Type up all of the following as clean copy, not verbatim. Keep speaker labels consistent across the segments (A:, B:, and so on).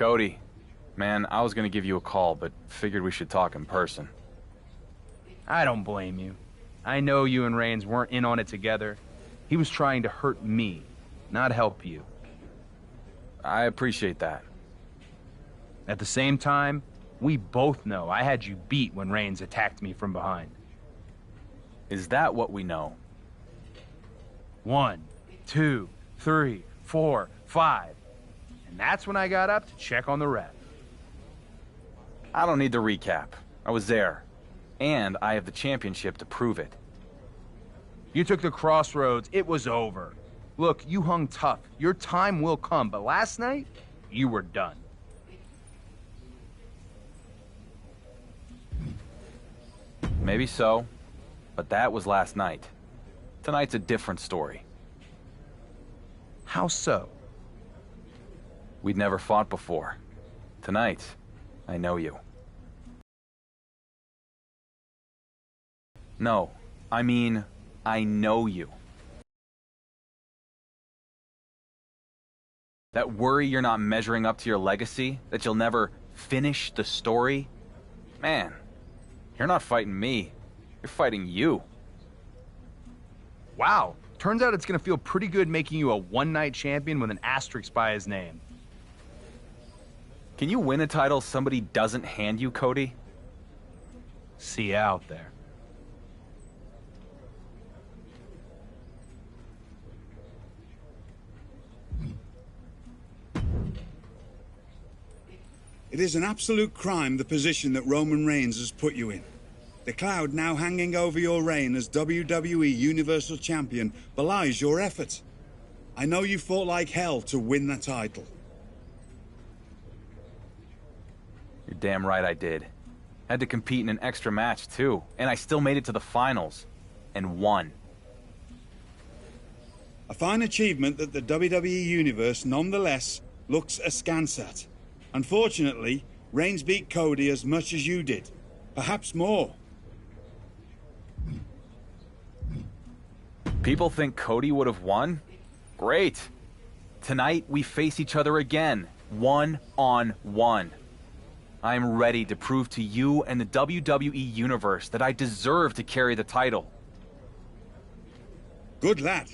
A: Cody, man, I was gonna give you a call, but figured we should talk in person.
B: I don't blame you. I know you and Reigns weren't in on it together. He was trying to hurt me, not help you.
A: I appreciate that.
B: At the same time, we both know I had you beat when Reigns attacked me from behind.
A: Is that what we know?
B: 1, 2, 3, 4, 5. And that's when I got up to check on the ref.
A: I don't need to recap. I was there. And I have the championship to prove it.
B: You took the crossroads. It was over. Look, you hung tough. Your time will come. But last night, you were done.
A: Maybe so, but that was last night. Tonight's a different story.
B: How so?
A: We'd never fought before. Tonight, I know you. No, I mean, I know you. That worry you're not measuring up to your legacy, that you'll never finish the story? Man, you're not fighting me. You're fighting you.
B: Wow. Turns out it's gonna feel pretty good making you a one-night champion with an asterisk by his name.
A: Can you win a title somebody doesn't hand you, Cody?
B: See you out there.
C: It is an absolute crime, the position that Roman Reigns has put you in. The cloud now hanging over your reign as WWE Universal Champion belies your effort. I know you fought like hell to win the title.
A: You're damn right I did. Had to compete in an extra match, too. And I still made it to the finals. And won.
C: A fine achievement that the WWE Universe nonetheless looks askance at. Unfortunately, Reigns beat Cody as much as you did. Perhaps more.
A: People think Cody would have won? Great. Tonight, we face each other again, one-on-one. I'm ready to prove to you and the WWE Universe that I deserve to carry the title.
C: Good lad.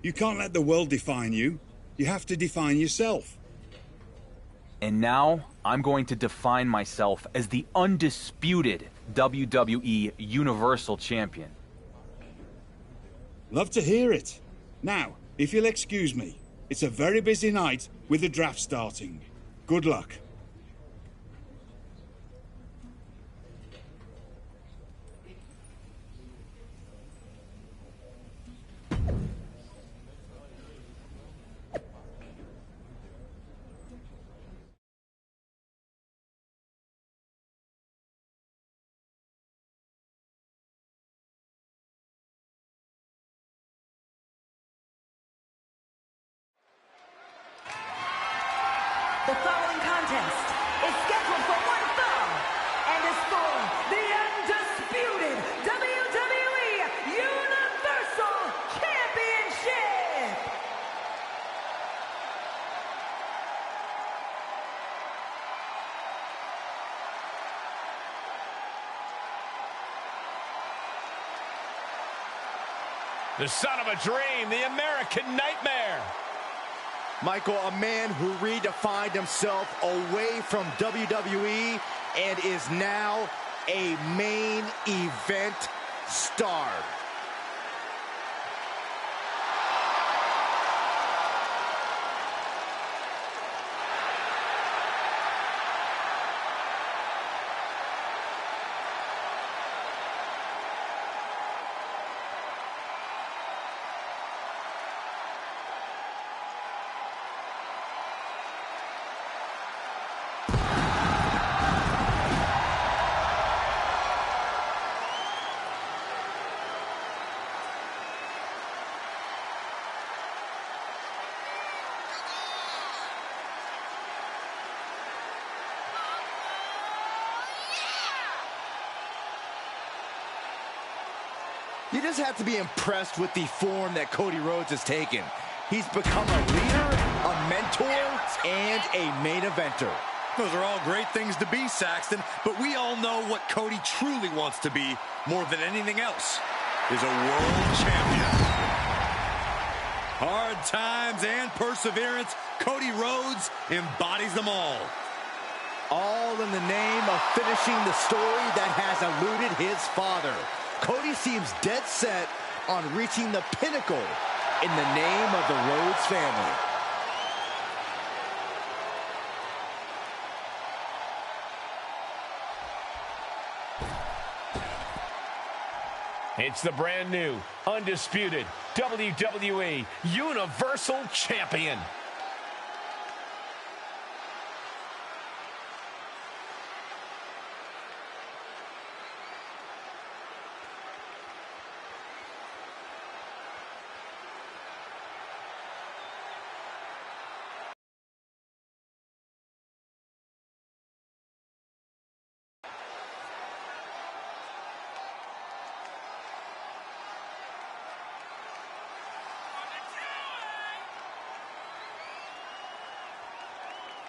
C: You can't let the world define you. You have to define yourself.
A: And now, I'm going to define myself as the undisputed WWE Universal Champion.
C: Love to hear it. Now, if you'll excuse me, it's a very busy night with the draft starting. Good luck.
D: The following contest is scheduled for one fall and is for the Undisputed WWE Universal Championship.
E: The son of a dream, the American Nightmare.
F: Michael, a man who redefined himself away from WWE and is now a main event star. You just have to be impressed with the form that Cody Rhodes has taken. He's become a leader a mentor, and a main eventer.
G: Those are all great things to be, Saxton, but we all know what Cody truly wants to be more than anything else is a world champion. Hard times and perseverance, Cody Rhodes embodies them all.
F: All in the name of finishing the story that has eluded his father. Cody seems dead set on reaching the pinnacle in the name of the Rhodes family.
E: It's the brand new, undisputed WWE Universal Champion.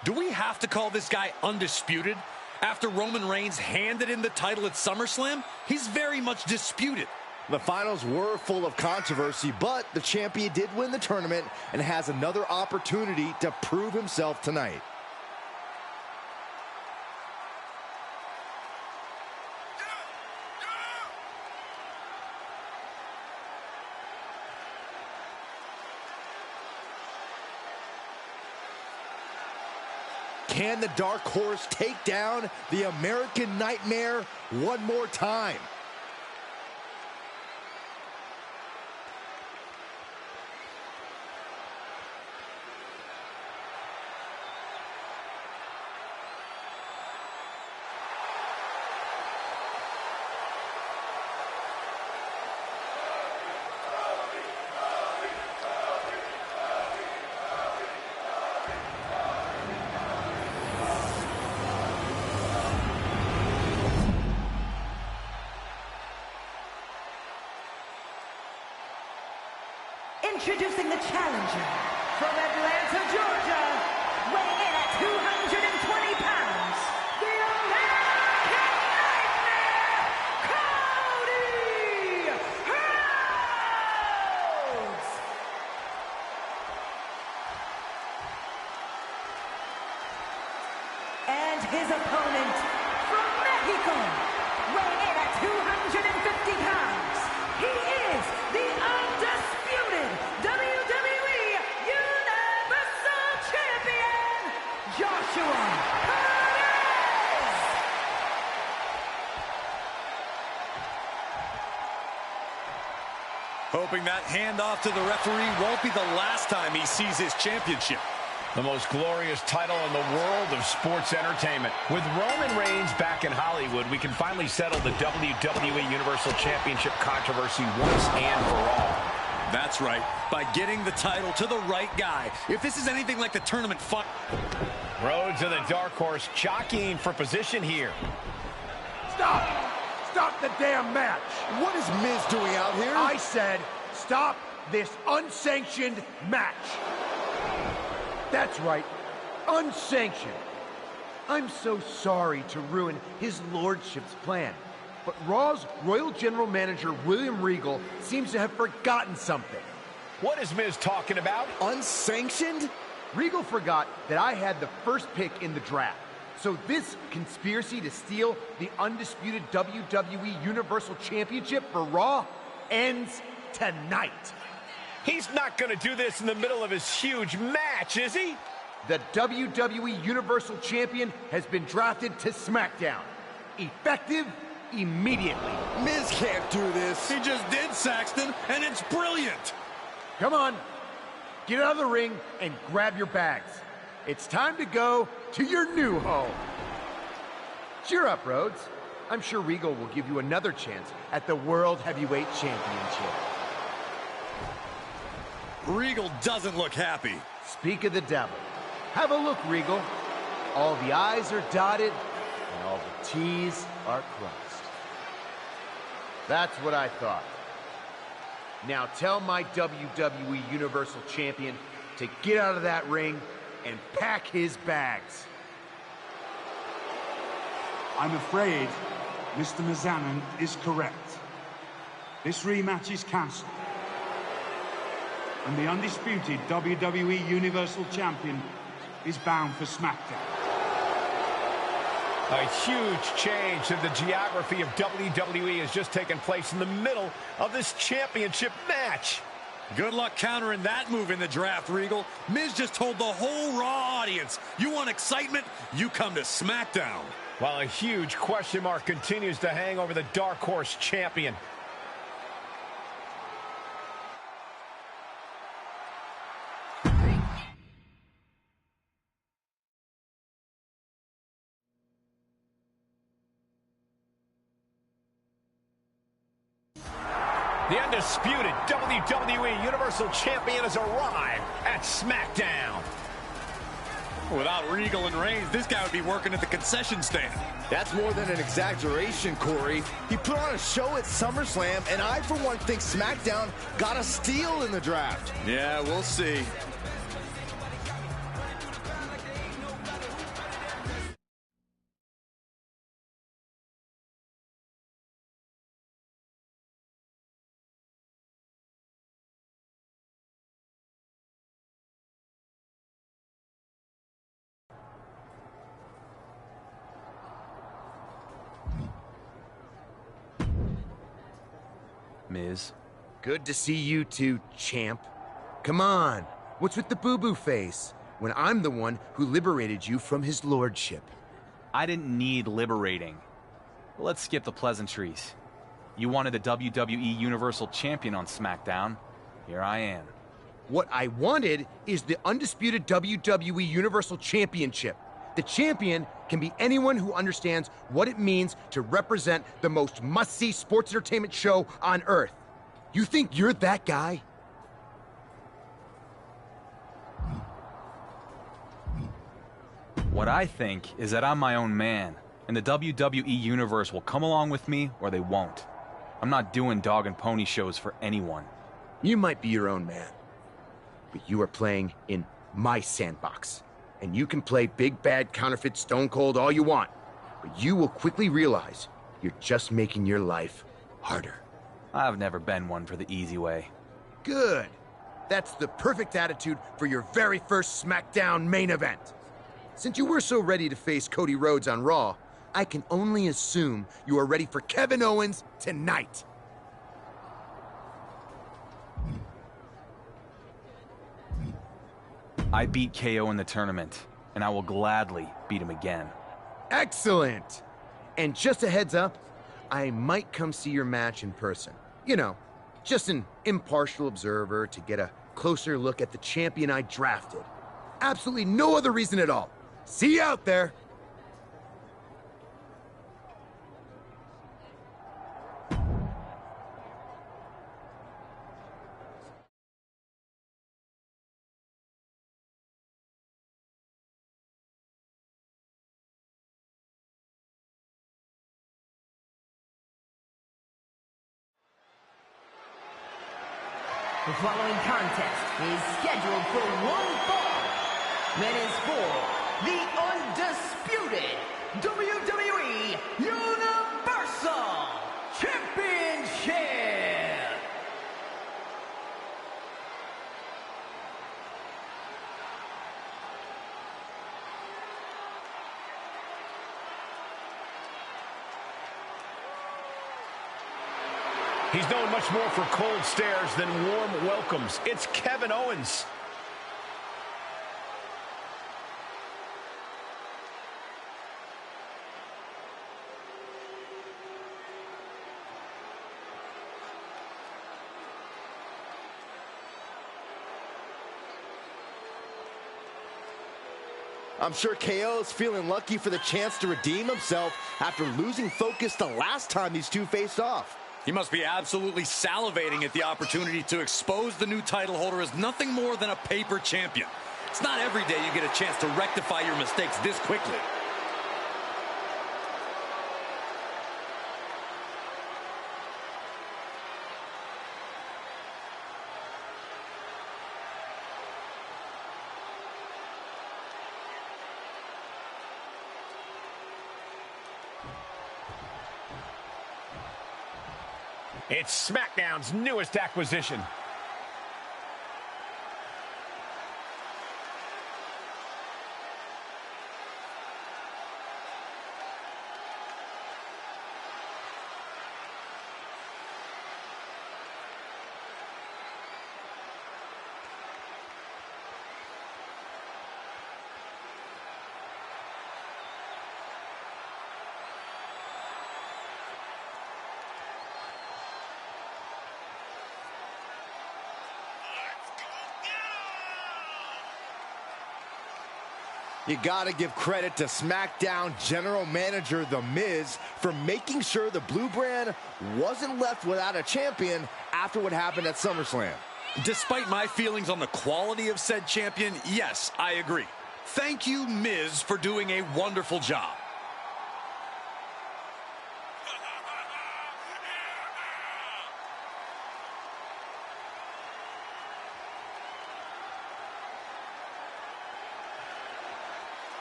G: Do we have to call this guy undisputed? After Roman Reigns handed him the title at SummerSlam, he's very much disputed.
F: The finals were full of controversy, but the champion did win the tournament and has another opportunity to prove himself tonight. Can the Dark Horse take down the American Nightmare one more time?
D: Introducing the challenger from Atlanta, Georgia, weighing in at 220 pounds, the American Nightmare, Cody Rhodes! And his opponent from Mexico, weighing in at 250 pounds, he is the undisputed WWE Universal Champion, Joshua Perez!
G: Hoping that handoff to the referee won't be the last time he sees his championship.
E: The most glorious title in the world of sports entertainment. With Roman Reigns back in Hollywood, we can finally settle the WWE Universal Championship controversy once and for all.
G: That's right, by getting the title to the right guy. If this is anything like the tournament final.
E: Rhodes and the Dark Horse jockeying for position here.
B: Stop! Stop the damn match!
F: What is Miz doing out here?
B: I said, stop this unsanctioned match. That's right, unsanctioned. I'm so sorry to ruin his lordship's plan, but Raw's Royal General Manager William Regal seems to have forgotten something.
E: What is Miz talking about?
F: Unsanctioned?
B: Regal forgot that I had the first pick in the draft. So this conspiracy to steal the undisputed WWE Universal Championship for Raw ends tonight.
E: He's not going to do this in the middle of his huge match, is he?
B: The WWE Universal Champion has been drafted to SmackDown. Effective immediately.
F: Miz can't do this.
G: He just did, Saxton, and it's brilliant.
B: Come on, get out of the ring and grab your bags. It's time to go to your new home. Cheer up, Rhodes. I'm sure Regal will give you another chance at the World Heavyweight Championship.
G: Regal doesn't look happy.
B: Speak of the devil. Have a look, Regal. All the I's are dotted and all the T's are crossed. That's what I thought. Now tell my WWE Universal Champion to get out of that ring and pack his bags.
C: I'm afraid Mr. Mizanin is correct. This rematch is cancelled. And the undisputed WWE Universal Champion is bound for SmackDown.
E: A huge change in the geography of WWE has just taken place in the middle of this championship match.
G: Good luck countering that move in the draft, Regal. Miz just told the whole Raw audience, you want excitement? You come to SmackDown.
E: While a huge question mark continues to hang over the Dark Horse champion. The undisputed WWE Universal Champion has arrived at SmackDown.
G: Without Regal and Reigns, this guy would be working at the concession stand.
F: That's more than an exaggeration, Corey. He put on a show at SummerSlam, and I, for one, think SmackDown got a steal in the draft.
G: Yeah, we'll see.
A: Miz.
B: Good to see you two, champ. Come on, what's with the boo-boo face when I'm the one who liberated you from his lordship?
A: I didn't need liberating. Let's skip the pleasantries. You wanted the WWE Universal Champion on SmackDown. Here I am.
B: What I wanted is the undisputed WWE Universal Championship. The champion can be anyone who understands what it means to represent the most must-see sports entertainment show on Earth. You think you're that guy?
A: What I think is that I'm my own man, and the WWE Universe will come along with me or they won't. I'm not doing dog and pony shows for anyone.
B: You might be your own man, but you are playing in my sandbox. And you can play big bad counterfeit Stone Cold all you want, but you will quickly realize you're just making your life harder.
A: I've never been one for the easy way.
B: Good. That's the perfect attitude for your very first SmackDown main event. Since you were so ready to face Cody Rhodes on Raw, I can only assume you are ready for Kevin Owens tonight.
A: I beat KO in the tournament, and I will gladly beat him again.
B: Excellent! And just a heads up, I might come see your match in person. You know, just an impartial observer to get a closer look at the champion I drafted. Absolutely no other reason at all. See you out there!
D: The following contest is scheduled for one fall. That is for the undisputed WWE Universal Championship.
E: He's known much more for cold stares than warm welcomes. It's Kevin Owens.
F: I'm sure KO is feeling lucky for the chance to redeem himself after losing focus the last time these two faced off.
G: He must be absolutely salivating at the opportunity to expose the new title holder as nothing more than a paper champion. It's not every day you get a chance to rectify your mistakes this quickly.
E: It's SmackDown's newest acquisition.
F: You gotta give credit to SmackDown General Manager The Miz for making sure the Blue Brand wasn't left without a champion after what happened at SummerSlam.
G: Despite my feelings on the quality of said champion, yes, I agree. Thank you, Miz, for doing a wonderful job.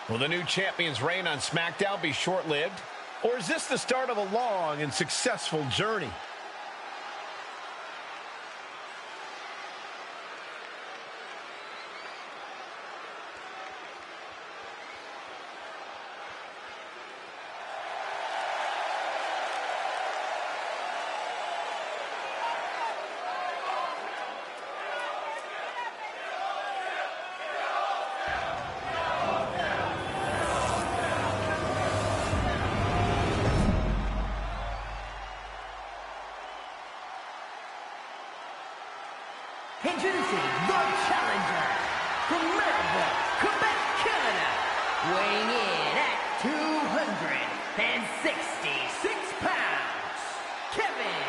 E: Will the new champion's reign on SmackDown be short-lived? Or is this the start of a long and successful journey?
D: Introducing the challenger from Melbourne, Quebec, Canada, weighing in at 266 pounds, Kevin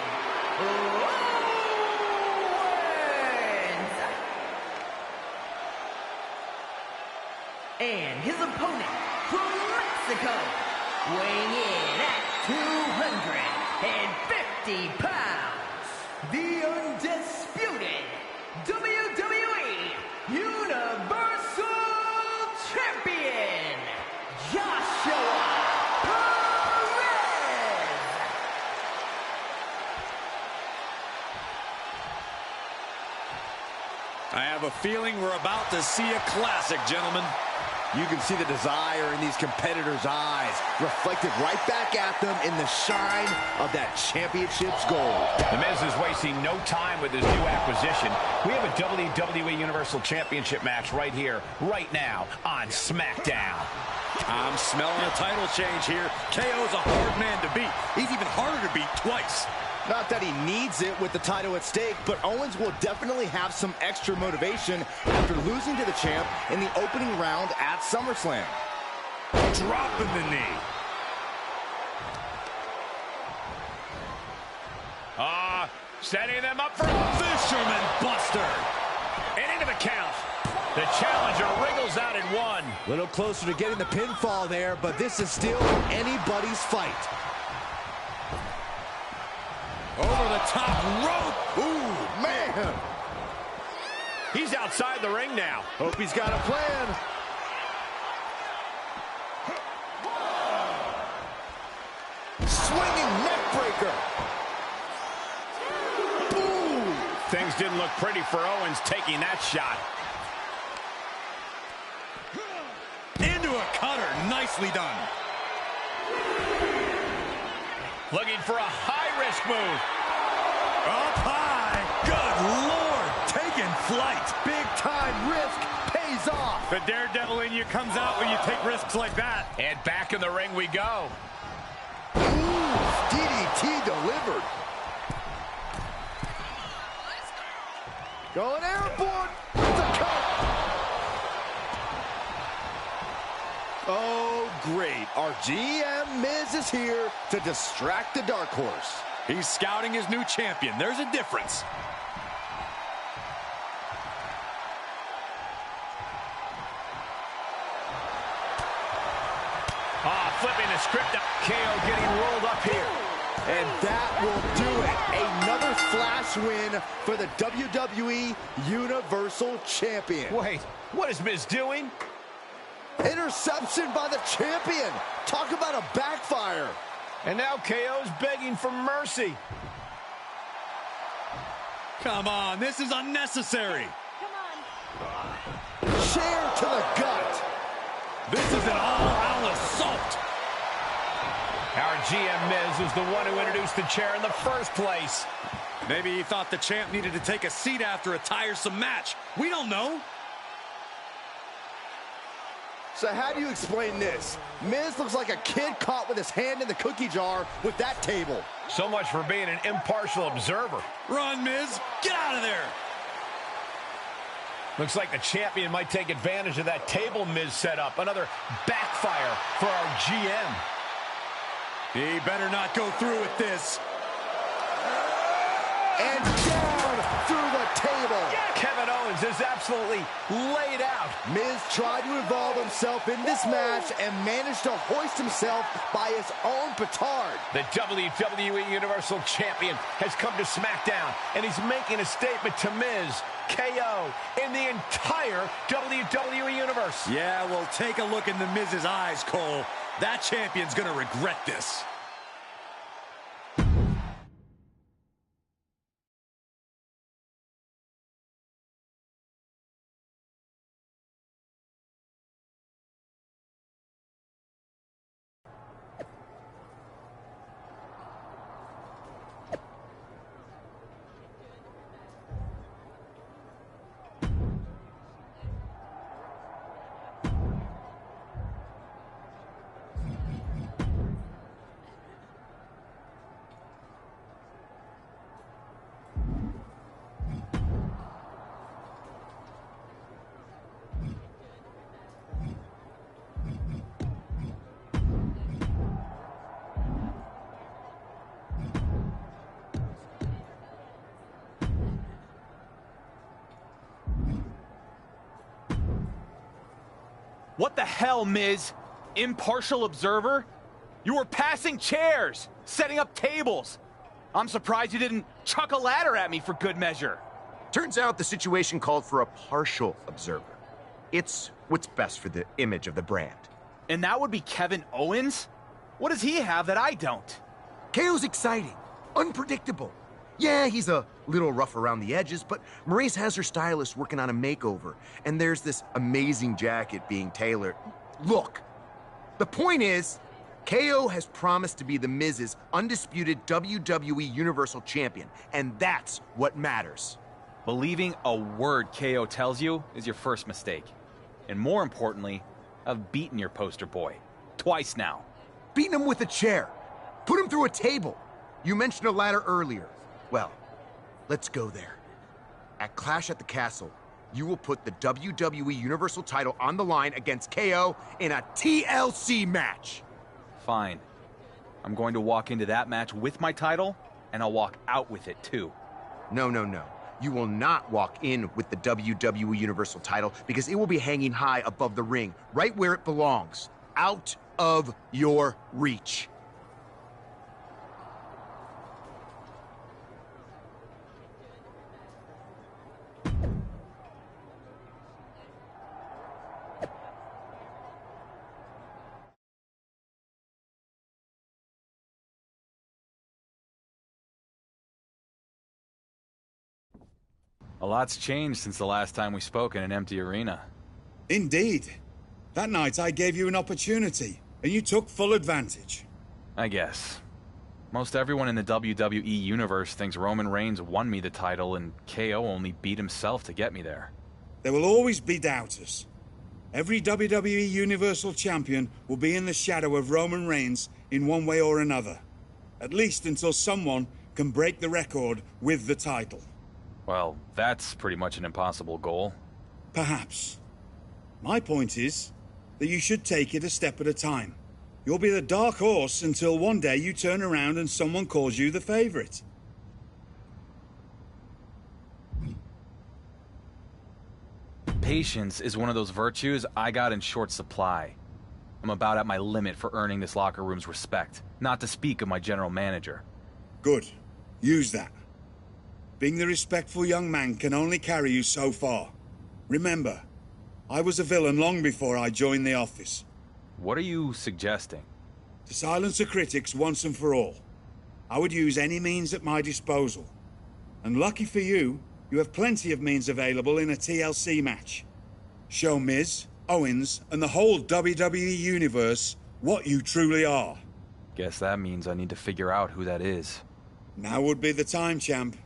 D: Owens. And his opponent from Mexico, weighing in at 250 pounds, the Undisputed WWE Universal Champion, Joshua Perez.
G: I have a feeling we're about to see a classic, gentlemen.
F: You can see the desire in these competitors' eyes, reflected right back at them in the shine of that championship's gold.
E: The Miz is wasting no time with his new acquisition. We have a WWE Universal Championship match right here, right now, on SmackDown.
G: I'm smelling a title change here. KO's a hard man to beat. He's even harder to beat twice.
F: Not that he needs it with the title at stake, but Owens will definitely have some extra motivation after losing to the champ in the opening round at SummerSlam.
G: Dropping the knee.
E: Setting them up for a
G: Fisherman Buster.
E: and into the count. The challenger wriggles out in one.
F: A little closer to getting the pinfall there, but this is still anybody's fight.
G: Over the top rope.
F: Ooh, man.
E: He's outside the ring now.
F: Hope he's got a plan. Swinging neck breaker. Boom.
E: Things didn't look pretty for Owens taking that shot.
G: Into a cutter. Nicely done.
E: Looking for a high-risk move.
G: Up high. Good Lord. Taking flight.
F: Big time risk pays off.
G: The daredevil in you comes out when you take risks like that.
E: And back in the ring we go.
F: Ooh, DDT delivered. Going airborne. It's a cut. Oh, great. Our GM Miz is here to distract the dark horse.
G: He's scouting his new champion. There's a difference.
E: Flipping the script up. KO getting rolled up here.
F: And that will do it. Another flash win for the WWE Universal Champion.
E: Wait, what is Miz doing?
F: Interception by the champion. Talk about a backfire.
E: And now KO's begging for mercy.
G: Come on, this is unnecessary.
F: Chair to the gut.
G: This is an all-out assault.
E: Our GM Miz was the one who introduced the chair in the first place.
G: Maybe he thought the champ needed to take a seat after a tiresome match. We don't know.
F: So how do you explain this? Miz looks like a kid caught with his hand in the cookie jar with that table.
E: So much for being an impartial observer.
G: Run, Miz. Get out of there.
E: Looks like the champion might take advantage of that table Miz set up. Another backfire for our GM.
G: He better not go through with this.
F: And down through the table.
E: Kevin Owens is absolutely laid out.
F: Miz tried to involve himself in this match and managed to hoist himself by his own petard.
E: The WWE Universal Champion has come to SmackDown, and he's making a statement to Miz, KO, in the entire WWE Universe.
G: Yeah, well, take a look in the Miz's eyes, Cole. That champion's gonna regret this.
A: What the hell, Miz? Impartial observer? You were passing chairs, setting up tables. I'm surprised you didn't chuck a ladder at me for good measure.
B: Turns out the situation called for a partial observer. It's what's best for the image of the brand.
A: And that would be Kevin Owens? What does he have that I don't?
B: KO's exciting, unpredictable. Yeah, he's a little rough around the edges, but Maurice has her stylist working on a makeover, and there's this amazing jacket being tailored. Look, the point is, KO has promised to be the Miz's undisputed WWE Universal Champion, and that's what matters.
A: Believing a word KO tells you is your first mistake. And more importantly, I've beaten your poster boy. Twice now.
B: Beating him with a chair. Put him through a table. You mentioned a ladder earlier. Well, let's go there. At Clash at the Castle, you will put the WWE Universal title on the line against KO in a TLC match.
A: Fine. I'm going to walk into that match with my title, and I'll walk out with it too.
B: No, no, no. You will not walk in with the WWE Universal title because it will be hanging high above the ring, right where it belongs, out of your reach.
A: A lot's changed since the last time we spoke in an empty arena.
C: Indeed. That night I gave you an opportunity, and you took full advantage.
A: I guess. Most everyone in the WWE Universe thinks Roman Reigns won me the title and KO only beat himself to get me there.
C: There will always be doubters. Every WWE Universal Champion will be in the shadow of Roman Reigns in one way or another. At least until someone can break the record with the title.
A: Well, that's pretty much an impossible goal.
C: Perhaps. My point is that you should take it a step at a time. You'll be the dark horse until one day you turn around and someone calls you the favorite.
A: Patience is one of those virtues I got in short supply. I'm about at my limit for earning this locker room's respect, not to speak of my general manager.
C: Good. Use that. Being the respectful young man can only carry you so far. Remember, I was a villain long before I joined the office.
A: What are you suggesting?
C: To silence the critics once and for all, I would use any means at my disposal. And lucky for you, you have plenty of means available in a TLC match. Show Miz, Owens, and the whole WWE Universe what you truly are.
A: Guess that means I need to figure out who that is.
C: Now would be the time, champ.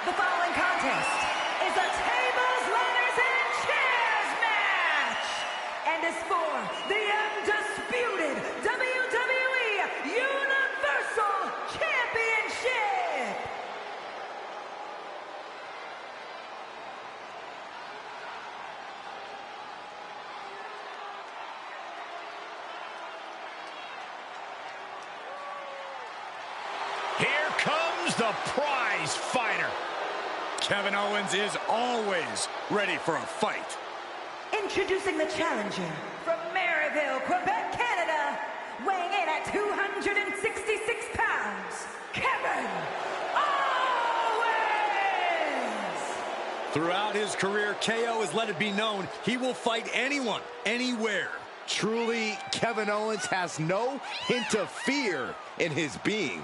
D: The following contest is a tables, ladders, and chairs match, and is for the Undisputed WWE Universal Championship.
E: Here comes the prize fighter.
F: Kevin Owens is always ready for a fight.
D: Introducing the challenger from Maryville, Quebec, Canada, weighing in at 266 pounds, Kevin Owens!
G: Throughout his career, KO has let it be known he will fight anyone, anywhere.
F: Truly, Kevin Owens has no hint of fear in his being.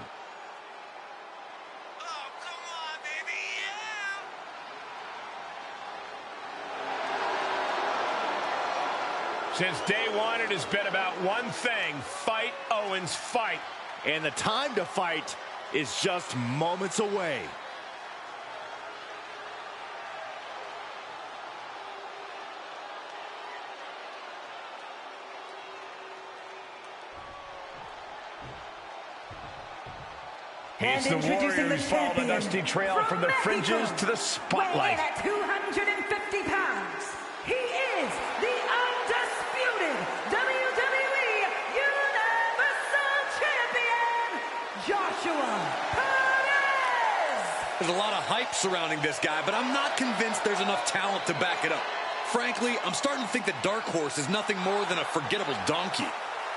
E: Since day one, it has been about one thing: fight, Owens, fight.
F: And the time to fight is just moments away.
E: It's the Warrior who's followed the dusty trail from the fringes to the spotlight.
D: Weighing in at 250 pounds, he is the Undisputed WWE Universal Champion, Joshua Perez!
G: There's a lot of hype surrounding this guy, but I'm not convinced there's enough talent to back it up. Frankly, I'm starting to think that Dark Horse is nothing more than a forgettable donkey.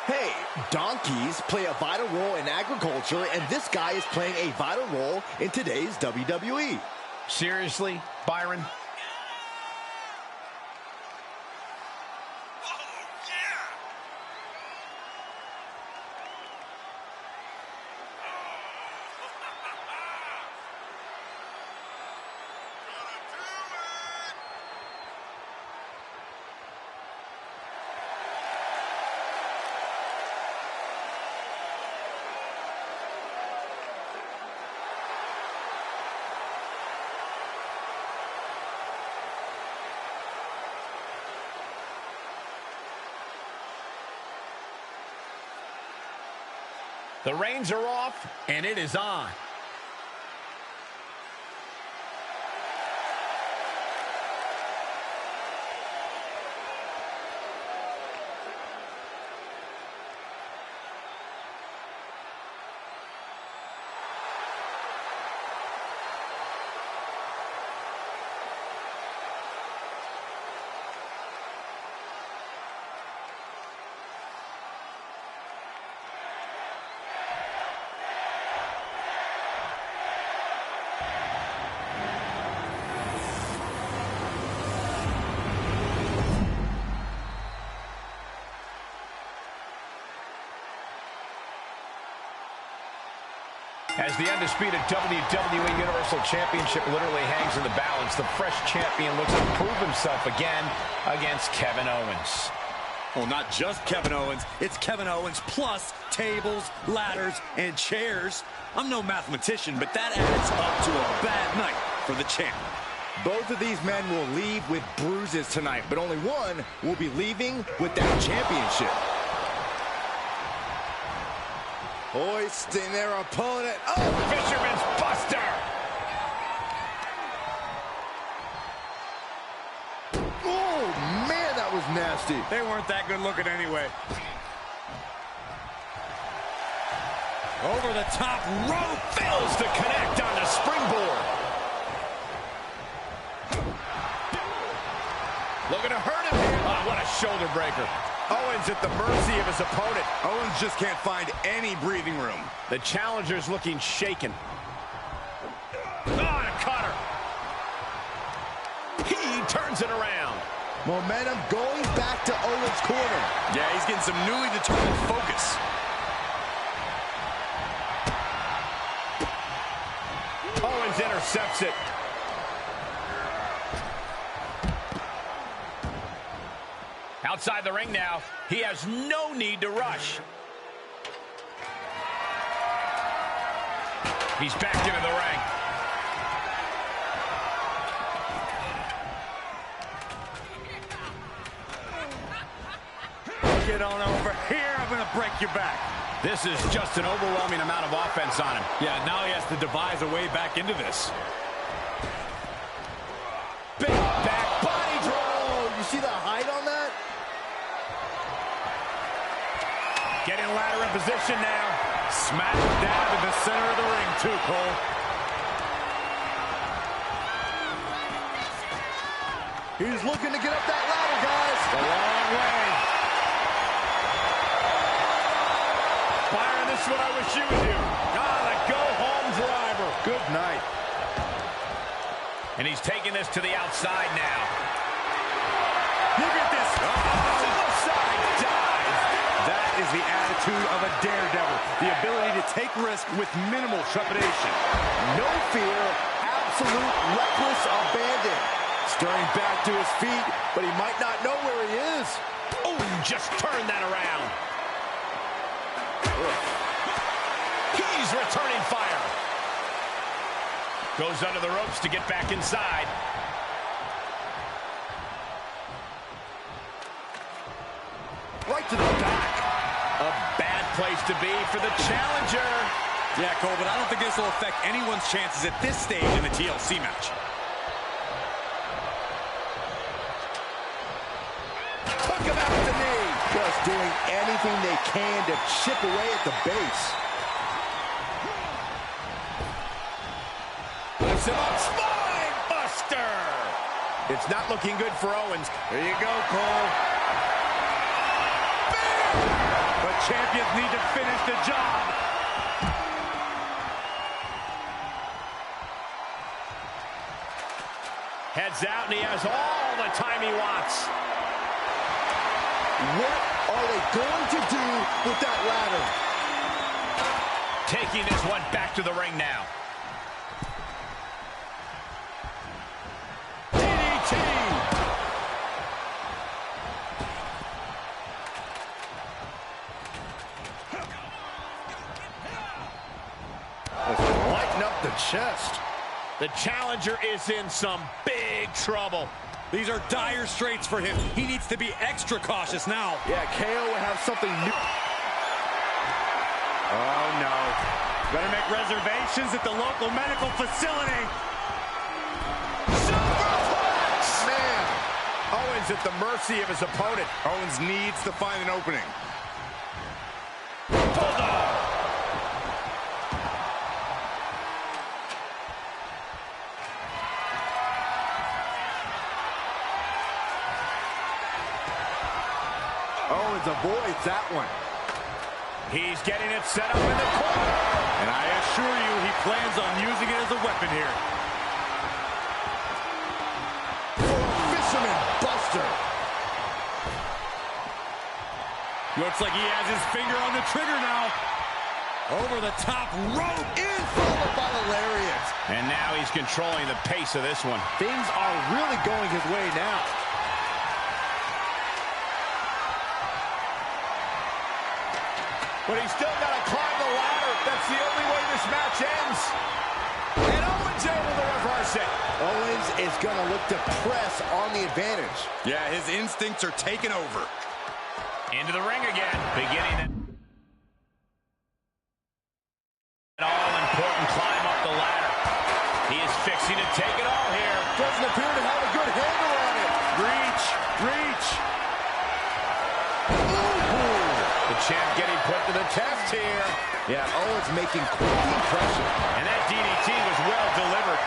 F: Hey, donkeys play a vital role in agriculture, and this guy is playing a vital role in today's WWE.
E: Seriously, Byron? The reins are off, and it is on. As the undisputed WWE Universal Championship literally hangs in the balance, the fresh champion looks to prove himself again against Kevin Owens.
G: Well, not just Kevin Owens, it's Kevin Owens plus tables, ladders, and chairs. I'm no mathematician, but that adds up to a bad night for the champ.
F: Both of these men will leave with bruises tonight, but only one will be leaving with that championship. Hoisting their opponent. Oh!
E: Fisherman's Buster!
F: Oh, man, that was nasty.
G: They weren't that good looking anyway.
E: Over the top rope, fails to connect on the springboard. Looking to hurt him here. Oh, what a shoulder breaker.
B: Owens at the mercy of his opponent. Owens just can't find any breathing room.
E: The challenger's looking shaken. turns it around.
F: Momentum going back to Owens' corner.
G: Yeah, he's getting some newly determined focus.
E: Owens intercepts it. Outside the ring now. He has no need to rush. He's back into the ring.
G: Get on over here. I'm going to break your back.
E: This is just an overwhelming amount of offense on him.
G: Yeah, now he has to devise a way back into this.
E: Big back body drop.
F: Oh, you see the height on that?
E: Getting ladder in position now.
G: Smash down to the center of the ring, too, Cole.
F: He's looking to get up that ladder, guys.
E: A long way. Byron, this is what I wish you would do. The go-home driver.
F: Good night.
E: And he's taking this to the outside now.
G: Look at this.
E: Suicide dive.
G: That is the attitude of a daredevil. The ability to take risk with minimal trepidation.
F: No fear, absolute reckless abandon. Stirring back to his feet, but he might not know where he is.
E: Oh, just turn that around. He's returning fire. Goes under the ropes to get back inside.
F: Right to the back.
E: A bad place to be for the challenger.
G: Yeah, Cole, but I don't think this will affect anyone's chances at this stage in the TLC match.
F: Took him out with the knee. Just doing anything they can to chip away at the base.
E: Lifts him up. Spine buster. It's not looking good for Owens.
F: There you go, Cole.
G: But champions need to finish the job.
E: Heads out, and he has all the time he wants.
F: What are they going to do with that ladder?
E: Taking this one back to the ring now. DDT!
F: Lighten up the chest.
E: The challenger is in some big trouble.
G: These are dire straits for him. He needs to be extra cautious now.
F: Yeah, KO will have something new.
G: Oh, no. Better make reservations at the local medical facility.
E: Superplex!
F: Man,
E: Owens at the mercy of his opponent.
G: Owens needs to find an opening.
E: Bulldog!
F: Owens avoids that one.
E: He's getting it set up in the corner.
G: And I assure you, he plans on using it as a weapon here.
F: For a fisherman buster.
G: Looks like he has his finger on the trigger now. Over the top rope.
F: In followed by the lariat.
E: And now he's controlling the pace of this one.
F: Things are really going his way now.
E: But he's still got to climb the ladder. That's the only way this match ends. And Owens able to reverse it.
F: Owens is going to look to press on the advantage.
G: Yeah, his instincts are taking over.
E: Into the ring again. Beginning an all-important climb up the ladder. He is fixing to take it all here.
F: Doesn't appear to have a good handle on it.
G: Reach, reach.
E: The champ getting put to the test here.
F: Yeah, Owens making quick impression.
E: And that DDT was well delivered.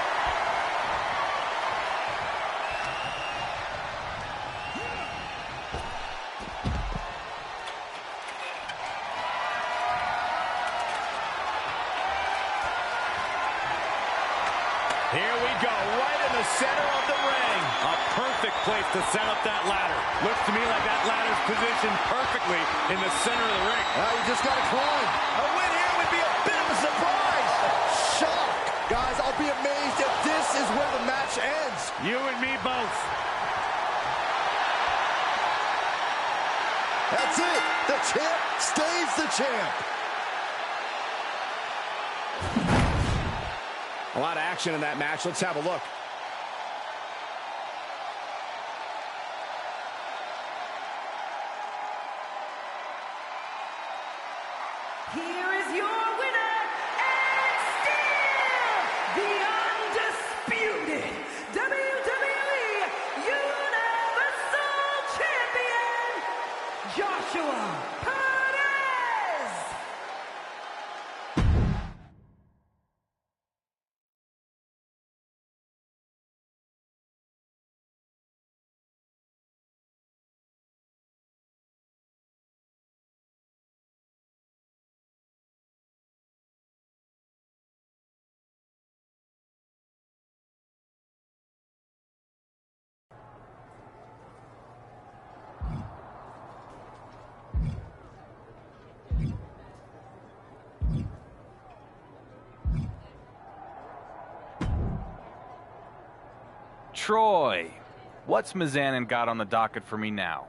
E: Here we go, right in the center of the ring.
G: A perfect place to set up that ladder. Looks to me like that ladder's positioned perfectly in the center of the ring.
F: You just got to climb.
E: A win here would be a bit of a surprise.
F: Shock. Guys, I'll be amazed if this is where the match ends.
G: You and me both.
F: That's it. The champ stays the champ.
E: A lot of action in that match. Let's have a look.
D: Here is your winner, and still the undisputed WWE Universal Champion, Joshua Perez!
A: Troy, what's Mizanin got on the docket for me now?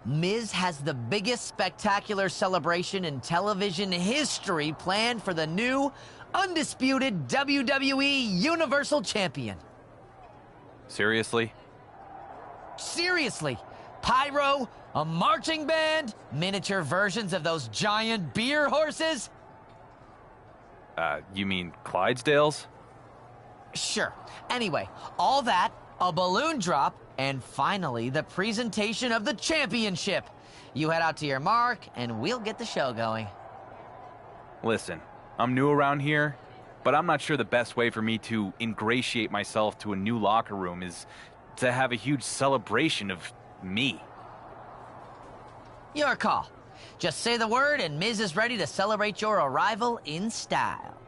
H: Miz has the biggest spectacular celebration in television history planned for the new, undisputed WWE Universal Champion.
A: Seriously?
H: Seriously, pyro, a marching band, miniature versions of those giant beer horses?
A: You mean Clydesdales?
H: Sure. Anyway, all that, a balloon drop, and finally the presentation of the championship. You head out to your mark, and we'll get the show going.
A: Listen, I'm new around here, but I'm not sure the best way for me to ingratiate myself to a new locker room is to have a huge celebration of me.
H: Your call. Just say the word, and Miz is ready to celebrate your arrival in style.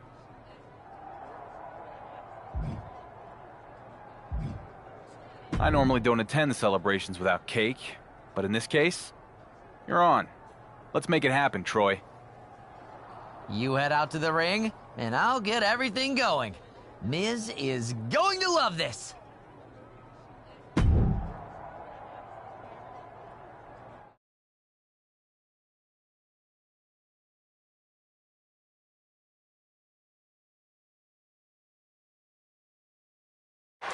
A: I normally don't attend the celebrations without cake, but in this case, you're on. Let's make it happen, Troy.
H: You head out to the ring, and I'll get everything going. Miz is going to love this.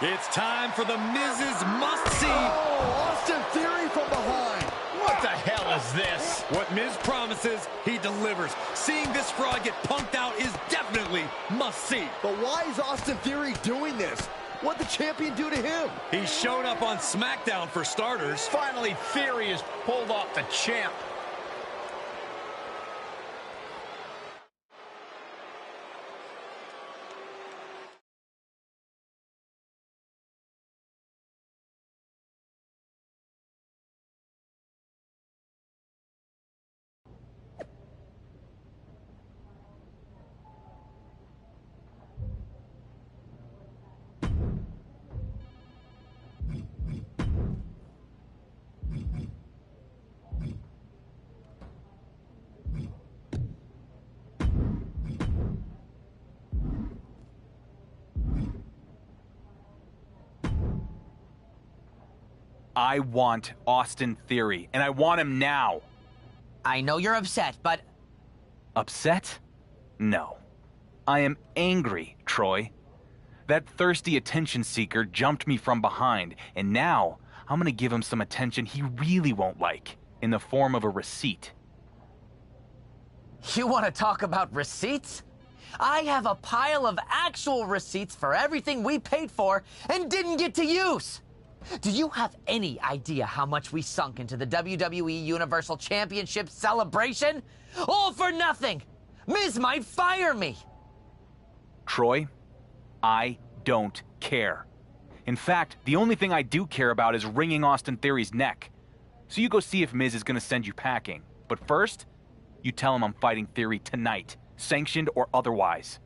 G: It's time for the Miz's must-see.
F: Oh, Austin Theory from behind.
E: What the hell is this?
G: What Miz promises, he delivers. Seeing this fraud get punked out is definitely must-see.
F: But why is Austin Theory doing this? What'd the champion do to him?
G: He showed up on SmackDown for starters.
E: Finally, Theory has pulled off the champ.
A: I want Austin Theory, and I want him now.
H: I know you're upset, but...
A: Upset? No. I am angry, Troy. That thirsty attention seeker jumped me from behind, and now I'm gonna give him some attention he really won't like, in the form of a receipt.
H: You want to talk about receipts? I have a pile of actual receipts for everything we paid for and didn't get to use. Do you have any idea how much we sunk into the WWE Universal Championship celebration? All for nothing! Miz might fire me!
A: Troy, I don't care. In fact, the only thing I do care about is wringing Austin Theory's neck. So you go see if Miz is gonna send you packing. But first, you tell him I'm fighting Theory tonight, sanctioned or otherwise.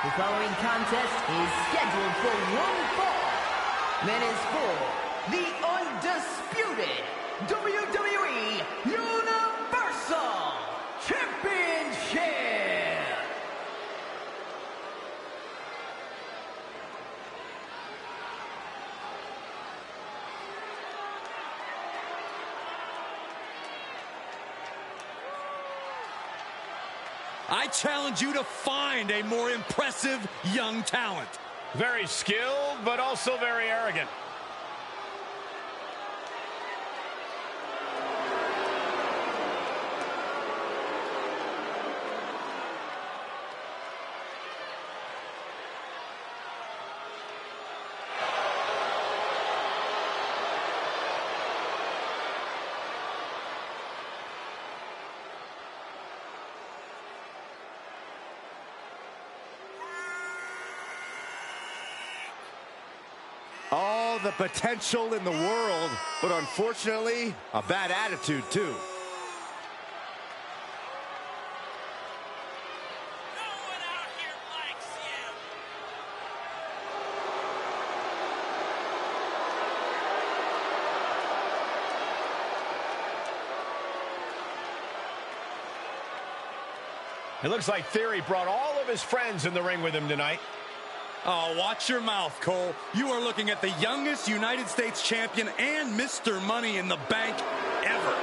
D: The following contest is scheduled for one fall. That is for the Undisputed WWE Universal Championship.
G: I challenge you to find a more impressive young talent.
E: Very skilled, but also very arrogant.
F: All the potential in the world, but unfortunately, a bad attitude too.
E: It looks like Theory brought all of his friends in the ring with him tonight.
G: Oh, watch your mouth, Cole. You are looking at the youngest United States champion and Mr. Money in the Bank ever.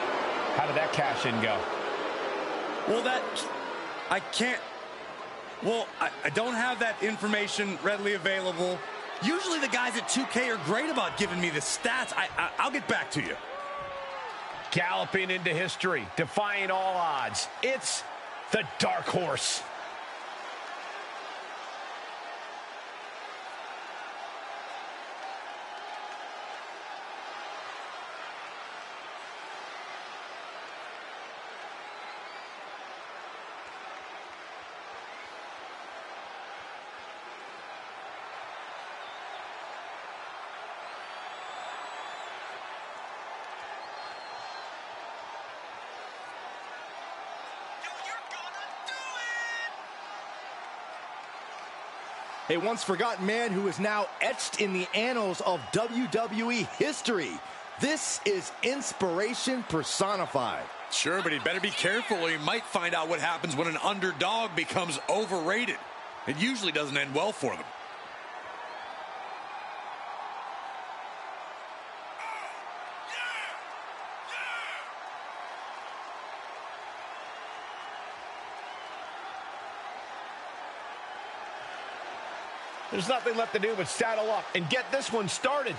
E: How did that cash in go?
G: Well, I can't. Well, I don't have that information readily available. Usually the guys at 2K are great about giving me the stats. I'll get back to you.
E: Galloping into history, defying all odds. It's the Dark Horse.
F: A once forgotten man who is now etched in the annals of WWE history. This is inspiration personified.
G: Sure, but he better be careful or he might find out what happens when an underdog becomes overrated. It usually doesn't end well for them.
E: There's nothing left to do but saddle up and get this one started.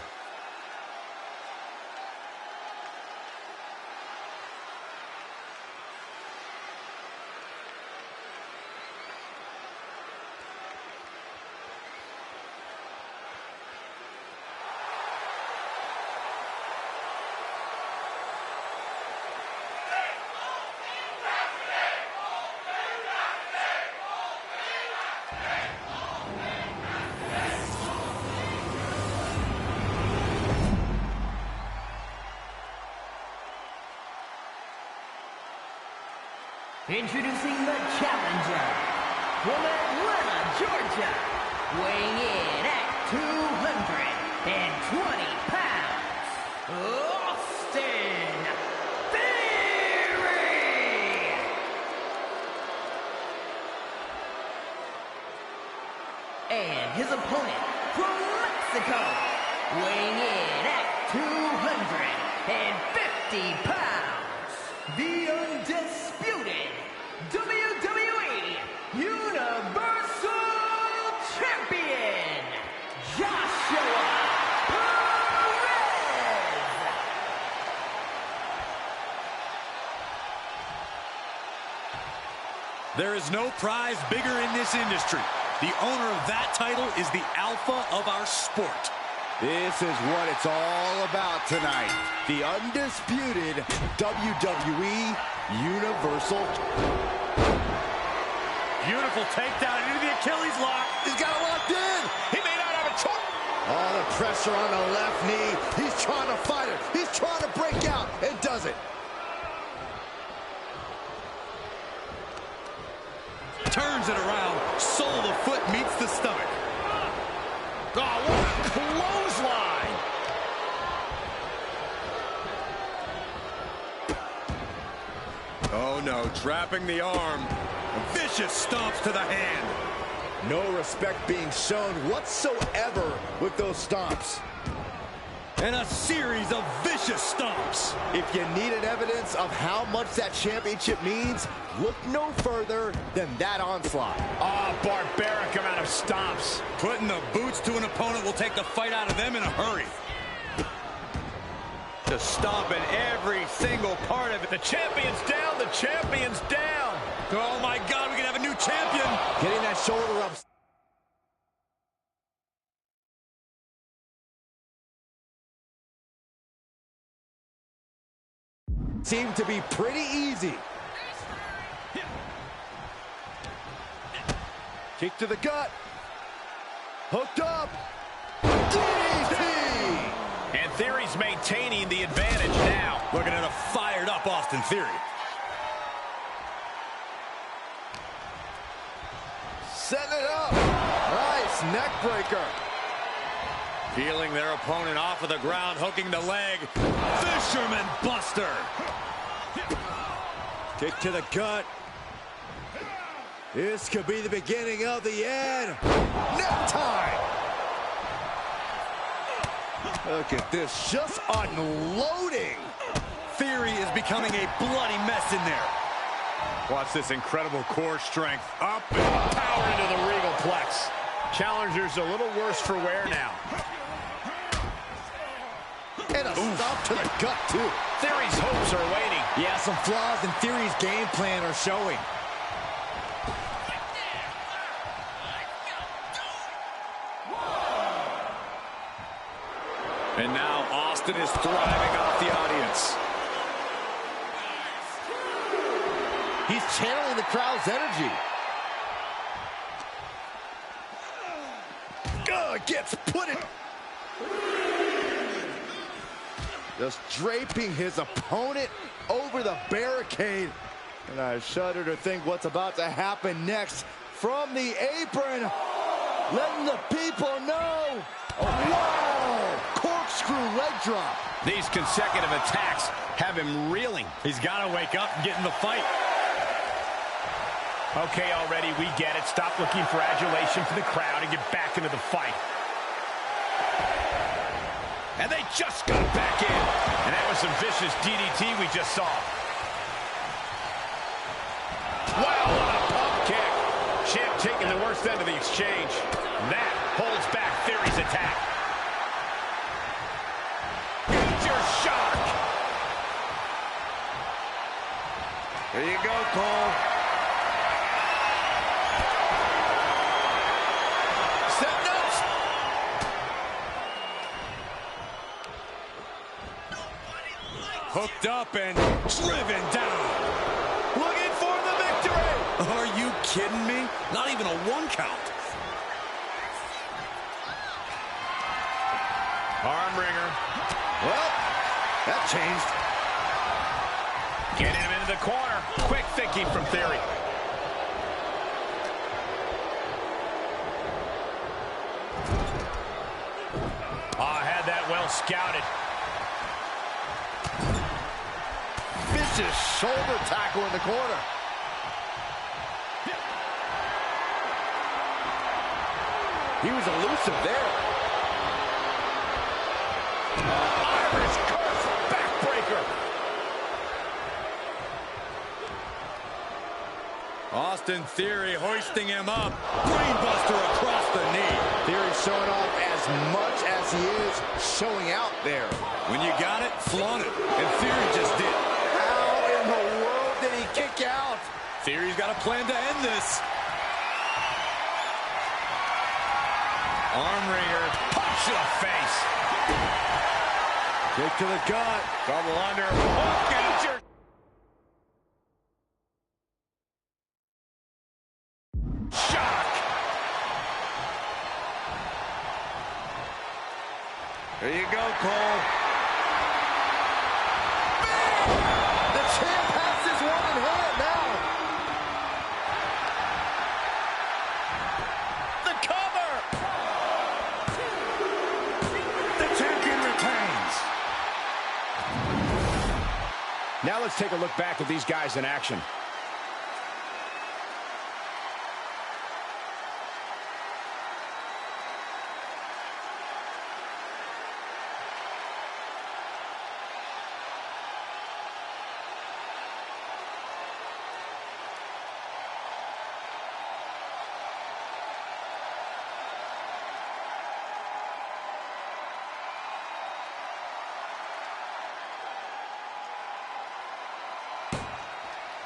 D: Introducing the challenger from Atlanta, Georgia, weighing in at 220 pounds, Austin Theory! And his opponent from Mexico, weighing in at 250 pounds, the Undisputed WWE Universal Champion, Joshua Perez.
G: There is no prize bigger in this industry. The owner of that title is the alpha of our sport.
F: This is what it's all about tonight. The Undisputed WWE Universal.
G: Beautiful takedown into the Achilles lock.
F: He's got it locked in.
G: He may not have a choke.
F: All the pressure on the left knee. He's trying to fight it. He's trying to break out and does it.
G: Turns it around. Sole of the foot meets hits the stomach.
E: Oh, what a clothesline!
G: Oh no, trapping the arm. Vicious stomps to the hand.
F: No respect being shown whatsoever with those stomps.
G: And a series of vicious stomps.
F: If you needed evidence of how much that championship means, look no further than that onslaught.
E: Oh, barbaric amount of stomps.
G: Putting the boots to an opponent will take the fight out of them in a hurry. Just stomping every single part of it.
E: The champion's down, the champion's down.
G: Oh my God, we can have a new champion.
F: Getting that shoulder up. Seemed to be pretty easy. Kick to the gut. Hooked up. DDT!
E: And Theory's maintaining the advantage now.
G: Looking at a fired up Austin Theory.
F: Setting it up. Nice neck breaker.
G: Peeling their opponent off of the ground, hooking the leg. Fisherman Buster.
F: Kick to the gut. This could be the beginning of the end. Neck tie. Look at this, just unloading.
G: Theory is becoming a bloody mess in there. Watch this incredible core strength.
E: Up and power into the regal plex. Challenger's a little worse for wear now.
F: And a stop to the gut, too.
E: Theory's hopes are waiting.
F: Yeah, some flaws in Theory's game plan are showing.
G: And now Austin is thriving off the audience.
F: He's channeling the crowd's energy. Gets put in. Just draping his opponent over the barricade. And I shudder to think what's about to happen next from the apron. Letting the people know. Whoa! Corkscrew leg drop.
E: These consecutive attacks have him reeling.
G: He's got to wake up and get in the fight.
E: Okay, already, we get it. Stop looking for adulation from the crowd and get back into the fight. And they just got back in. And that was some vicious DDT we just saw. Wow, what a pump kick. Champ taking the worst end of the exchange. That holds back Theory's attack. Major shock.
F: There you go, Cole. Setting up.
G: Hooked up and driven down.
F: Looking for the victory.
G: Are you kidding me? Not even a 1 count.
E: Arm wringer.
F: Well, that changed.
E: Getting him into the corner. Quick thinking from Theory. Oh, had that well scouted.
F: Vicious shoulder tackle in the corner. He was elusive there.
E: Irish curse backbreaker.
G: Austin Theory hoisting him up. Brainbuster across the knee.
F: Theory showing off as much as he is showing out there.
G: When you got it, flaunt it. And Theory just did.
F: How in the world did he kick out?
G: Theory's got a plan to end this. Arm wringer.
E: Punch to the face.
F: Kick to the gut.
E: Double under. Hook out. Shock.
F: There you go, Cole. The champ has his one in hand now.
E: The Now let's take a look back at these guys in action.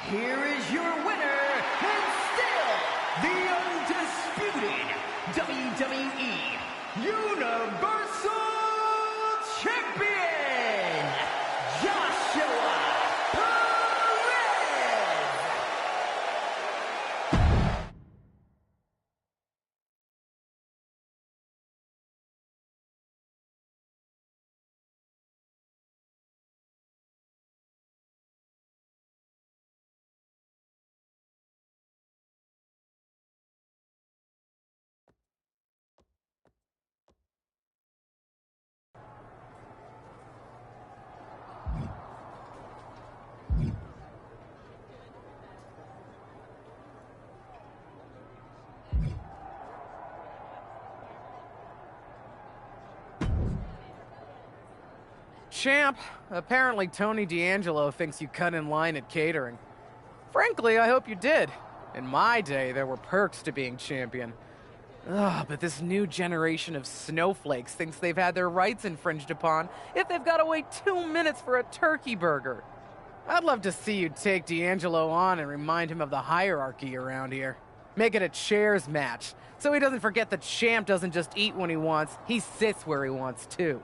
D: Here is your winner, and still the undisputed WWE Universal Champion, Joshua Perez.
I: Champ, apparently Tony D'Angelo thinks you cut in line at catering. Frankly, I hope you did. In my day, there were perks to being champion. Ugh, but this new generation of snowflakes thinks they've had their rights infringed upon if they've got to wait 2 minutes for a turkey burger. I'd love to see you take D'Angelo on and remind him of the hierarchy around here. Make it a chairs match, so he doesn't forget the champ doesn't just eat when he wants, he sits where he wants too.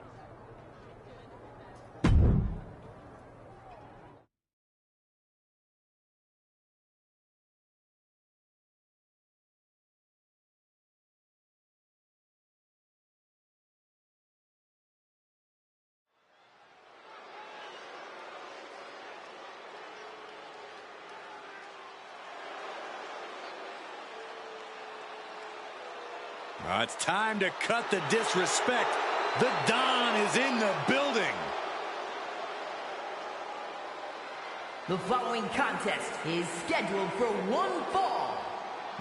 F: It's time to cut the disrespect. The Don is in the building.
D: The following contest is scheduled for one fall.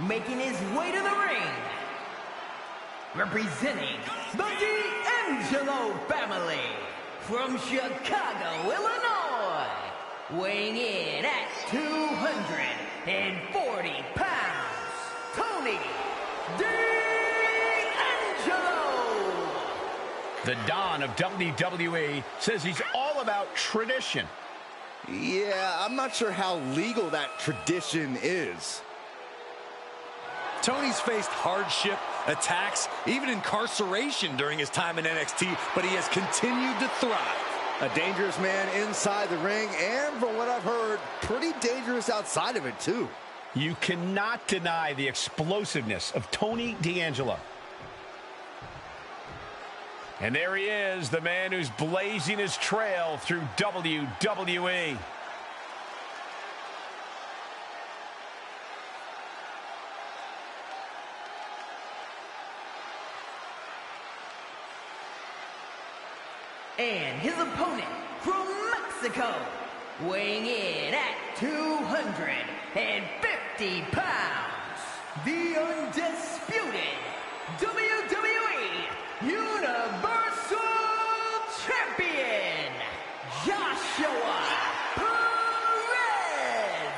D: Making his way to the ring, representing the D'Angelo family from Chicago, Illinois, weighing in at 240 pounds, Tony D'Angelo.
E: The Don of WWE says he's all about tradition.
F: Yeah, I'm not sure how legal that tradition is. Tony's faced hardship, attacks, even incarceration during his time in NXT, but he has continued to thrive. A dangerous man inside the ring, and from what I've heard, pretty dangerous outside of it, too.
E: You cannot deny the explosiveness of Tony D'Angelo. And there he is, the man who's blazing his trail through WWE.
D: And his opponent from Mexico, weighing in at 250 pounds, the undisputed WWE Universal Champion, Joshua Perez.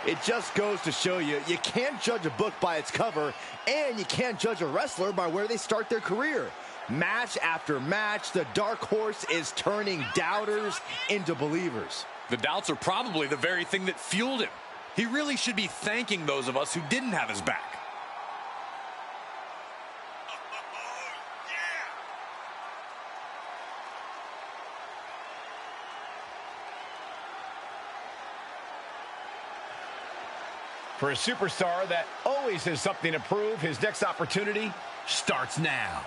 F: It just goes to show you, you can't judge a book by its cover, and you can't judge a wrestler by where they start their career. Match after match, the dark horse is turning doubters into believers.
G: The doubts are probably the very thing that fueled him. He really should be thanking those of us who didn't have his back.
E: For a superstar that always has something to prove, his next opportunity starts now.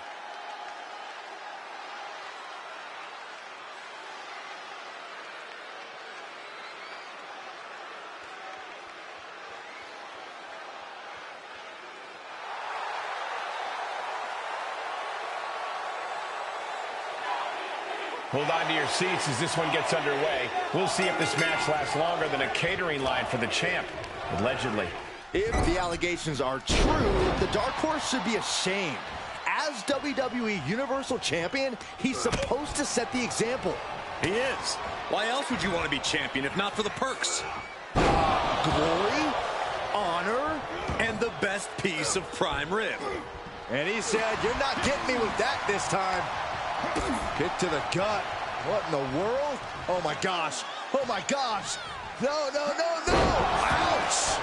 E: Hold on to your seats as this one gets underway. We'll see if this match lasts longer than a catering line for the champ, allegedly.
F: If the allegations are true, the Dark Horse should be ashamed. As WWE Universal Champion, he's supposed to set the example.
G: He is. Why else would you want to be champion if not for the perks?
F: Glory, honor,
G: And the best piece of prime rib.
F: and he said, "You're not getting me with that this time." Kick to the gut. What in the world? Oh my gosh. Oh my gosh. No, no, no, no. Ouch.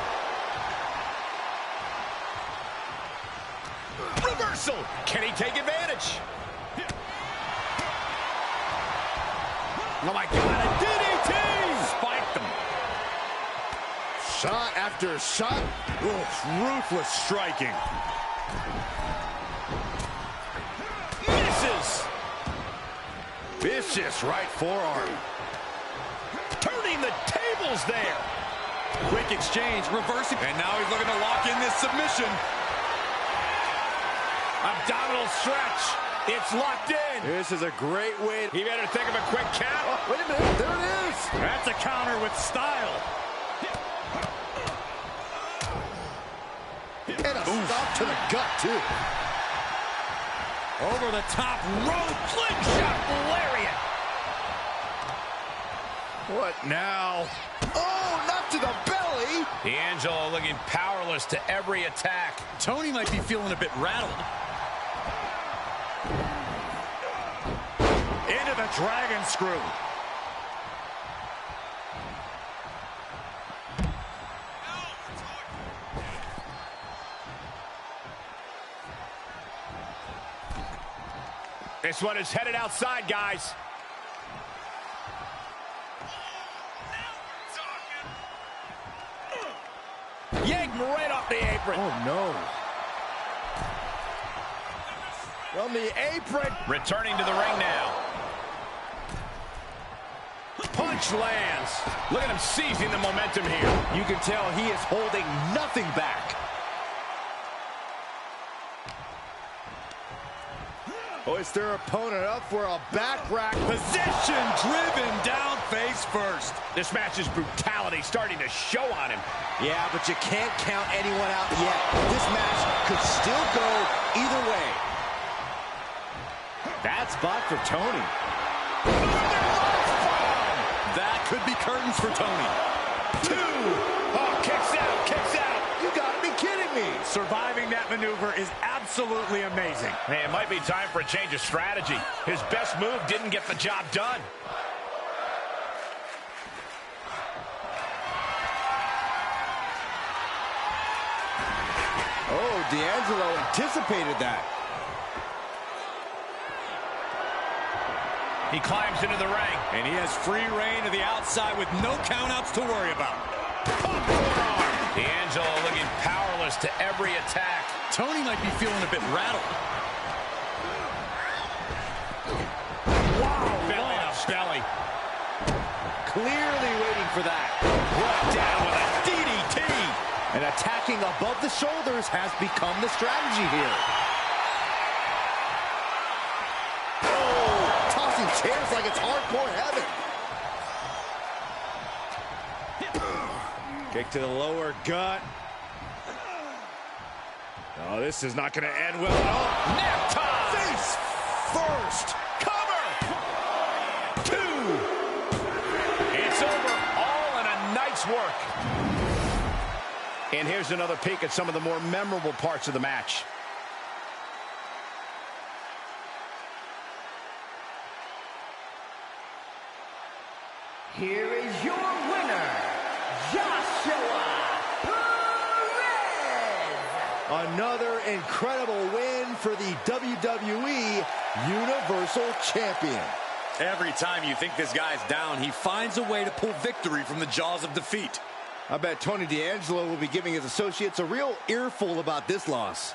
E: Reversal. Can he take advantage? Oh my God, a DDT! Spiked him.
F: Shot after shot. Oof, ruthless striking.
E: Misses.
F: Vicious right forearm.
E: Turning the tables there.
G: Quick exchange, reversing. And now he's looking to lock in this submission.
E: Abdominal stretch. It's locked in.
F: This is a great way.
E: He better think of a quick count.
F: Oh, wait a minute. There it is.
G: That's a counter with style.
F: And a stop to the gut, too.
G: Over the top rope, slingshot lariat.
F: What now? Oh, not to the belly.
E: D'Angelo looking powerless to every attack.
G: Tony might be feeling a bit rattled. Into the dragon screw.
E: This one is headed outside, guys. Yanked right off the apron.
F: Oh, no. From the apron.
E: Returning to the ring now. Punch lands. Look at him seizing the momentum here.
F: You can tell he is holding nothing back. Hoist their opponent up for a back rack.
G: Position driven down face first.
E: This match's brutality starting to show on him.
F: Yeah, but you can't count anyone out yet. This match could still go either way. Bad spot for Tony.
G: That could be curtains for Tony.
E: 2. Oh, kicks out, kicks out.
F: You gotta be kidding me.
G: Surviving that maneuver is absolutely amazing.
E: Hey, it might be time for a change of strategy. His best move didn't get the job done.
F: Oh, D'Angelo anticipated that.
E: He climbs into the ring.
G: And he has free reign to the outside with no countouts to worry about.
E: D'Angelo looking powerless to every attack.
G: Tony might be feeling a bit rattled.
E: Wow, belly to belly.
F: Clearly waiting for that.
E: Brought down with a DDT.
F: And attacking above the shoulders has become the strategy here. Oh, tossing chairs like it's hardcore heaven. Kick to the lower gut. Oh, this is not going to end well at all.
E: Nap time.
F: Face first.
E: Cover. 2. It's over. All in a night's work. And here's another peek at some of the more memorable parts of the match.
D: Here is your winner, Joshua Perez.
F: Another incredible win for the WWE Universal Champion.
G: Every time you think this guy's down, he finds a way to pull victory from the jaws of defeat.
F: I bet Tony D'Angelo will be giving his associates a real earful about this loss.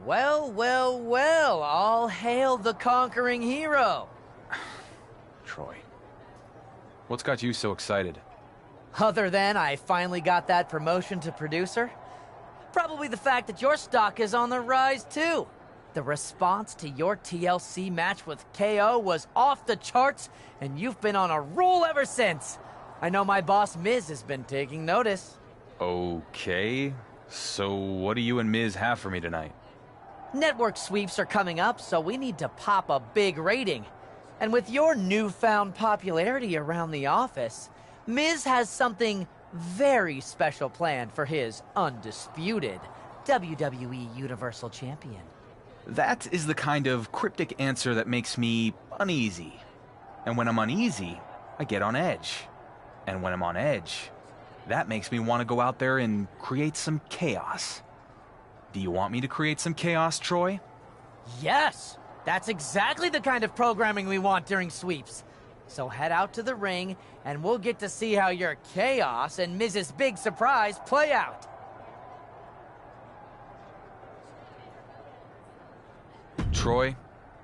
H: Well, well, well, all hail the conquering hero.
A: Troy, what's got you so excited?
H: Other than I finally got that promotion to producer, probably the fact that your stock is on the rise too. The response to your TLC match with KO was off the charts, and you've been on a roll ever since. I know my boss Miz has been taking notice.
A: Okay, so what do you and Miz have for me tonight?
H: Network sweeps are coming up, so we need to pop a big rating. And with your newfound popularity around the office, Miz has something very special planned for his Undisputed WWE Universal Champion.
A: That is the kind of cryptic answer that makes me uneasy. And when I'm uneasy, I get on edge. And when I'm on edge, that makes me want to go out there and create some chaos. Do you want me to create some chaos, Troy?
H: Yes! That's exactly the kind of programming we want during sweeps. So head out to the ring, and we'll get to see how your chaos and Miz's big surprise play out.
A: Troy,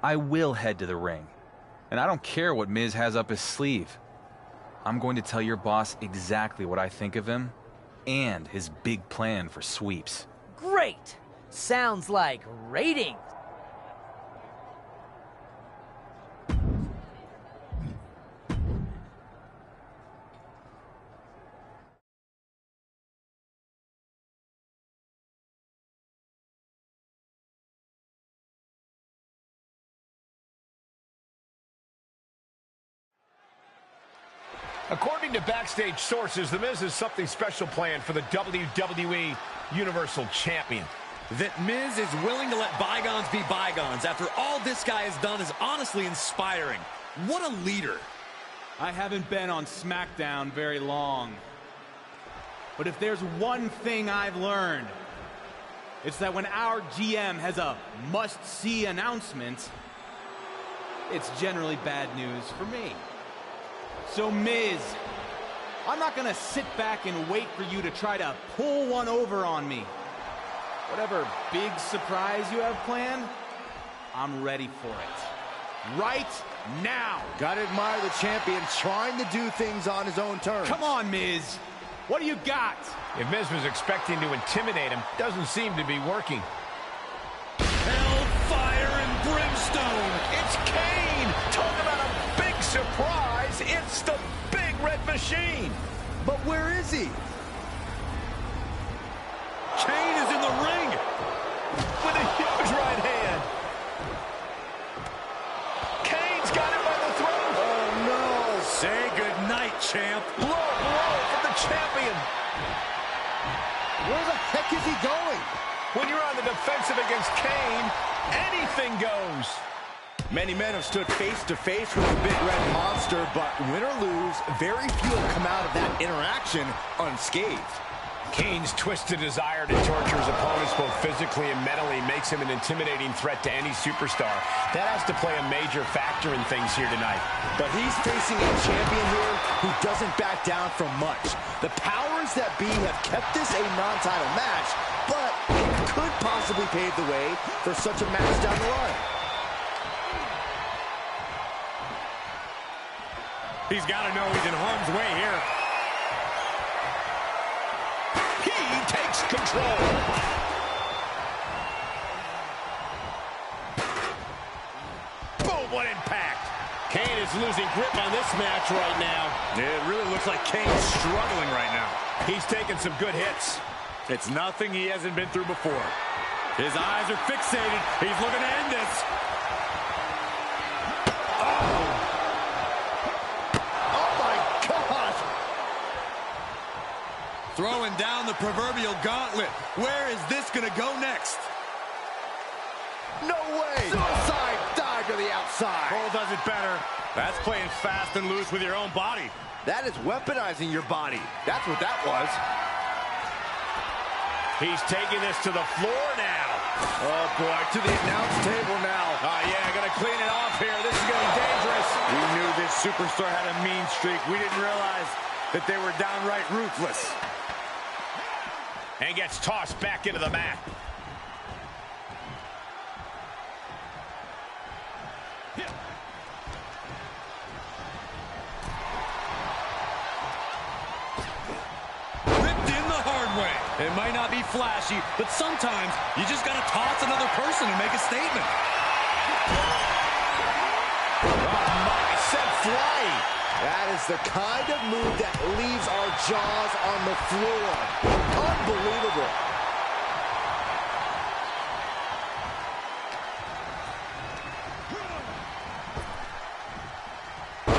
A: I will head to the ring. And I don't care what Miz has up his sleeve. I'm going to tell your boss exactly what I think of him and his big plan for sweeps.
H: Great! Sounds like ratings.
E: According to backstage sources, The Miz has something special planned for the WWE Universal Champion.
G: That Miz is willing to let bygones be bygones after all this guy has done is honestly inspiring. What a leader.
J: I haven't been on SmackDown very long. But if there's one thing I've learned, it's that when our GM has a must-see announcement, it's generally bad news for me. So, Miz, I'm not gonna sit back and wait for you to try to pull one over on me. Whatever big surprise you have planned, I'm ready for it. Right now.
F: Gotta admire the champion trying to do things on his own terms.
J: Come on, Miz. What do you got?
E: If Miz was expecting to intimidate him, doesn't seem to be working.
G: Hellfire and brimstone.
E: It's Kane! Talk about a big surprise! It's the Big Red Machine!
F: But where is he?
G: Kane is in the ring
E: with a huge right hand. Kane's got him by the throat.
F: Oh, no.
G: Say goodnight, champ.
E: Low blow from the champion.
F: Where the heck is he going?
E: When you're on the defensive against Kane, anything goes.
F: Many men have stood face to face with the Big Red Monster, but win or lose, very few have come out of that interaction unscathed.
E: Kane's twisted desire to torture his opponents both physically and mentally makes him an intimidating threat to any superstar. That has to play a major factor in things here tonight.
F: But he's facing a champion here who doesn't back down from much. The powers that be have kept this a non-title match, but it could possibly pave the way for such a match down the line.
G: He's got to know he's in harm's way here.
E: Takes control. Boom, what impact.
K: Kane is losing grip on this match right now.
G: It really looks like Kane's struggling right now.
E: He's taking some good hits.
G: It's nothing he hasn't been through before. His eyes are fixated. He's looking to end this. Throwing down the proverbial gauntlet. Where is this going to go next?
F: No way! Suicide dive to the outside.
G: Cole does it better. That's playing fast and loose with your own body.
F: That is weaponizing your body. That's what that was.
E: He's taking this to the floor now.
F: Oh, boy, to the announce table now.
E: Oh, yeah, gonna clean it off here. This is getting dangerous.
G: We knew this superstar had a mean streak. We didn't realize that they were downright ruthless.
E: And gets tossed back into the mat.
G: It might not be flashy, but sometimes you just got to toss another person and make a statement.
E: Oh, my, sent flying.
F: That is the kind of move that leaves our jaws on the floor. Unbelievable.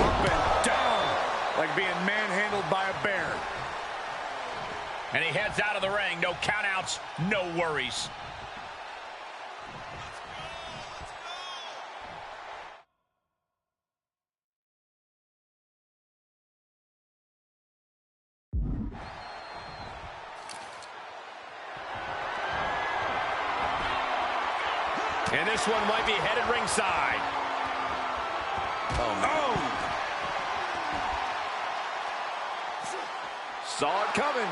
G: Up and down, like being manhandled by a bear.
E: And he heads out of the ring. No countouts, no worries. And this one might be headed ringside.
F: Oh. Saw it coming.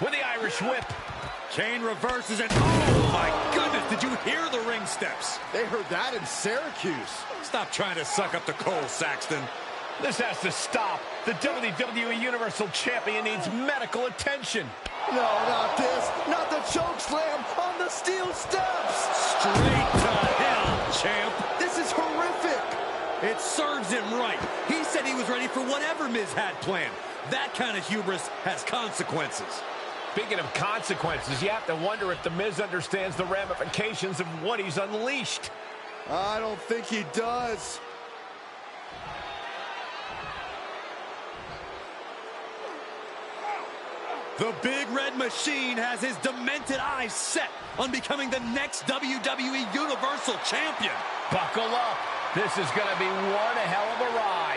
E: With the Irish whip.
G: Kane reverses it. Oh, my goodness. Did you hear the ring steps?
F: They heard that in Syracuse.
G: Stop trying to suck up the coal, Saxton.
E: This has to stop. The WWE Universal Champion needs medical attention.
F: No, not this. Not the choke slam on the steel steps.
G: Straight to hell, champ.
F: This is horrific.
G: It serves him right. He said he was ready for whatever Miz had planned. That kind of hubris has consequences.
E: Speaking of consequences, you have to wonder if The Miz understands the ramifications of what he's unleashed.
F: I don't think he does.
G: The Big Red Machine has his demented eyes set on becoming the next WWE Universal Champion.
E: Buckle up. This is going to be one hell of a ride.